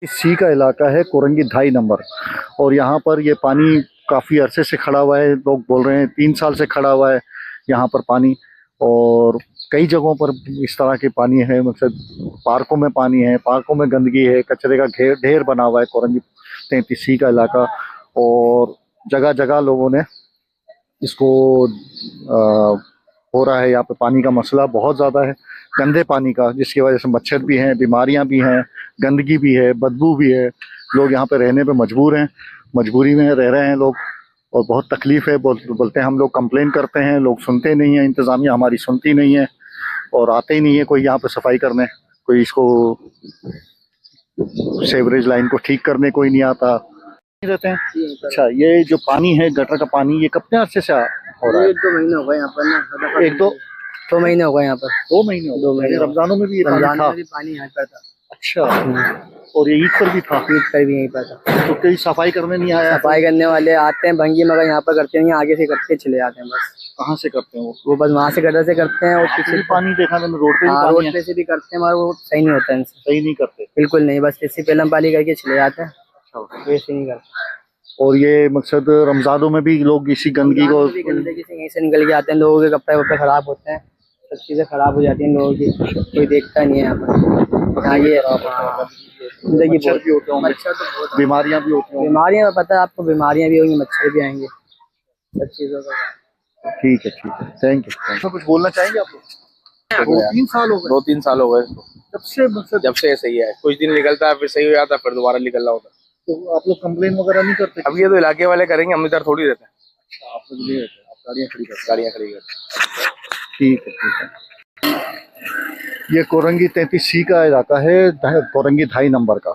सी का इलाका है कोरंगी 2.5 नंबर। और यहाँ पर ये पानी काफ़ी अरसे से खड़ा हुआ है। लोग बोल रहे हैं 3 साल से खड़ा हुआ है यहाँ पर पानी। और कई जगहों पर इस तरह के पानी है, मतलब पार्कों में पानी है, पार्कों में गंदगी है, कचरे का ढेर बना हुआ है कोरंगी 33C का इलाका। और जगह जगह लोगों ने इसको हो रहा है। यहाँ पे पानी का मसला बहुत ज़्यादा है, गंदे पानी का, जिसकी वजह से मच्छर भी हैं, बीमारियां भी हैं, गंदगी भी है, बदबू भी है। लोग यहाँ पे रहने पे मजबूर हैं, मजबूरी में रह रहे हैं लोग। और बहुत तकलीफ है। बोलते हैं हम लोग कंप्लेन करते हैं, लोग सुनते नहीं है, इंतज़ामिया हमारी सुनती नहीं है और आते ही नहीं है कोई यहाँ पे सफाई करने, कोई इसको सेवरेज लाइन को ठीक करने कोई नहीं आता रहते हैं। अच्छा, ये जो पानी है गटर का पानी, ये कितने अर्से से हो रहा है? 2 महीने हो गए यहाँ पर ना। एक दो 2 महीने हो गए यहाँ पर। 2 महीने हो गए। 2 महीने रमजानों में भी ये पानी था? पानी यहाँ पर था। अच्छा, और ये ईद पर भी था? ईद पर भी यहीं पर था। तो कोई सफाई करने नहीं आया? सफाई करने वाले आते हैं भंगी, मगर यहाँ पर करते नहीं, आगे से करके चले जाते हैं बस। कहाँ से करते हैं वो? बस वहाँ से गटर से करते हैं। और किसी पानी देखा मैंने रोड पे भी हाँ, पानी रोड है। पे से भी करते हैं, मगर वो सही नहीं होता है इनसे। सही नहीं करते? बिल्कुल नहीं, बस इससे पहले पाली करके चले जाते हैं। अच्छा, वैसे नहीं करते। और ये मकसद रमजानों में भी लोग इसी गंदगी को, गंदगी से यहीं से निकल के आते हैं, लोगों के कपड़े वपड़े खराब होते हैं, सब चीजें खराब हो जाती हैं लोगों की, कोई देखता नहीं है यहाँ पर। हाँ, ये जिंदगी मच्छर भी होते होंगे, मच्छर तो बहुत, बीमारियां भी होती होंगी। बीमारियां पता है आपको, बीमारियां भी होंगी, मच्छर भी आएंगे, सब चीजों का। ठीक है, थैंक यू। तो कुछ बोलना चाहेंगे आप लोग? 2-3 साल हो गए? 2-3 साल हो गए इसको। जब से सही है, कुछ दिन निकलता है फिर सही हो जाता है, फिर दोबारा निकल रहा होता है। तो आप लोग कंप्लेन वगैरह नहीं करते? अब ये तो इलाके वाले करेंगे, हम इधर थोड़ी रहते हैं। अच्छा, आप लोग नहीं रहते, आप गाड़ियाँ खड़ी करते? गाड़ियाँ खड़ी करते। ठीक है। ये कोरंगी 33C का इलाका है, कोरंगी 2.5 नंबर का।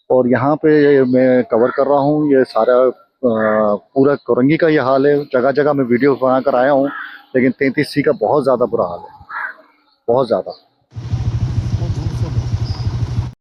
और यहाँ पे मैं कवर कर रहा हूँ ये सारा पूरा कोरंगी का ये हाल है। जगह जगह मैं वीडियो बना कर आया हूँ, लेकिन 33C का बहुत ज़्यादा बुरा हाल है, बहुत ज़्यादा।